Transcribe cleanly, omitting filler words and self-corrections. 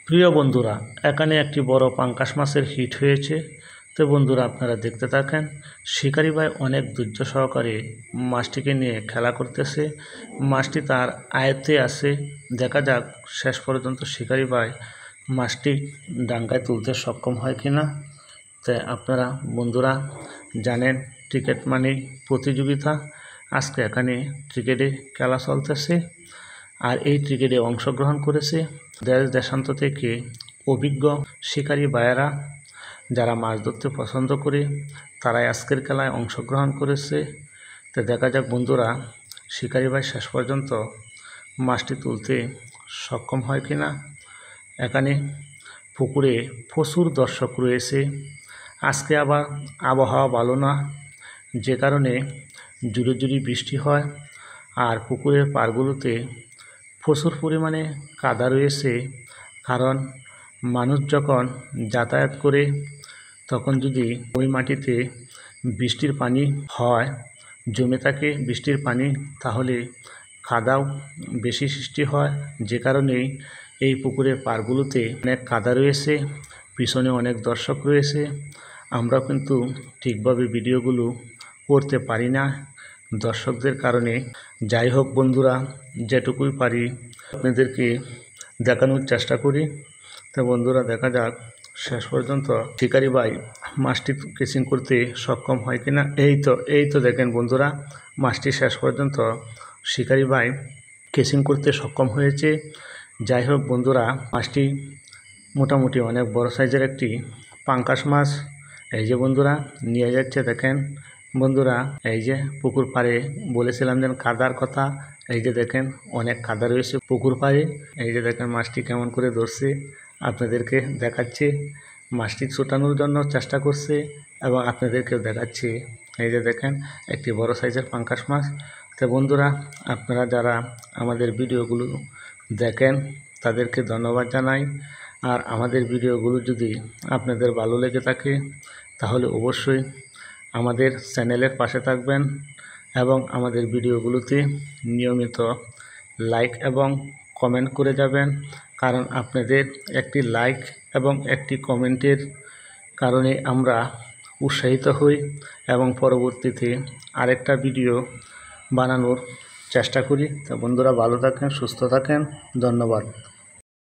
প্রিয় বন্ধুরা, এখানে একটি বড় পাঙ্গাস মাছের হিট হয়েছে। তো বন্ধুরা, আপনারা দেখতে থাকেন। শিকারি ভাই অনেক ধৈর্য সহকারে মাছটিকে নিয়ে খেলা করতেছে। মাছটি তার আয়ত্তে আছে। দেখা যাক শেষ পর্যন্ত শিকারি ভাই মাছটি ডাঙ্গায় তুলতে সক্ষম হয় কিনা। তাই আপনারা বন্ধুরা জানেন, ক্রিকেট মানে প্রতিযোগিতা। আজকে এখানে ক্রিকেটে খেলা চলতেছে। আর এই ক্রিকেটে অংশগ্রহণ করেছে দেশ দেশান্ত থেকে অভিজ্ঞ শিকারী ভাইয়েরা, যারা মাছ ধরতে পছন্দ করে, তারাই আজকের খেলায় অংশগ্রহণ করেছে। তো দেখা যাক বন্ধুরা, শিকারী ভাই শেষ পর্যন্ত মাছটি তুলতে সক্ষম হয় কিনা। এখানে পুকুরে প্রচুর দর্শক রয়েছে। আজকে আবার আবহাওয়া ভালো না, যে কারণে জুড়ে জুড়ি বৃষ্টি হয়। আর পুকুরের পাড়গুলোতে প্রচুর পরিমাণে কাদা রয়েছে, কারণ মানুষ যখন যাতায়াত করে তখন যদি ওই মাটিতে বৃষ্টির পানি হয়, জমে থাকে বৃষ্টির পানি, তাহলে কাদাও বেশি সৃষ্টি হয়। যে কারণে এই পুকুরের পাড়গুলোতে অনেক কাদা রয়েছে, পিছনে অনেক দর্শক রয়েছে। আমরা কিন্তু ঠিকভাবে ভিডিওগুলো করতে পারি না দর্শকদের কারণে। যাই হোক বন্ধুরা, যেটুকুই পারি আপনাদেরকে দেখানোর চেষ্টা করি। তো বন্ধুরা, দেখা যাক শেষ পর্যন্ত শিকারি ভাই মাছটি কেচিং করতে সক্ষম হয় কিনা। এই তো দেখেন বন্ধুরা, মাছটি শেষ পর্যন্ত শিকারি ভাই কেচিং করতে সক্ষম হয়েছে। যাই হোক বন্ধুরা, মাছটি মোটামুটি অনেক বড় সাইজের একটি পাঙ্গাস মাছ। এই যে বন্ধুরা নিয়ে যাচ্ছে, দেখেন বন্ধুরা, এই যে পুকুর পাড়ে বলেছিলাম যেন কাদার কথা। এই যে দেখেন অনেক কাদা রয়েছে পুকুর পাড়ে। এই যে দেখেন মাছটি কেমন করে ধরছে, আপনাদেরকে দেখাচ্ছি। মাছটি ছোটানোর জন্য চেষ্টা করছে এবং আপনাদেরকেও দেখাচ্ছি। এই যে দেখেন একটি বড় সাইজের পাঙ্গাস মাছ। তো বন্ধুরা, আপনারা যারা আমাদের ভিডিওগুলো দেখেন তাদেরকে ধন্যবাদ জানাই। আর আমাদের ভিডিওগুলো যদি আপনাদের ভালো লেগে থাকে তাহলে অবশ্যই আমাদের চ্যানেলের পাশে থাকবেন এবং আমাদের ভিডিওগুলোতে নিয়মিত লাইক এবং কমেন্ট করে যাবেন। কারণ আপনাদের একটি লাইক এবং একটি কমেন্টের কারণে আমরা উৎসাহিত হই এবং পরবর্তীতে আরেকটা ভিডিও বানানোর চেষ্টা করি। তো বন্ধুরা, ভালো থাকেন, সুস্থ থাকেন, ধন্যবাদ।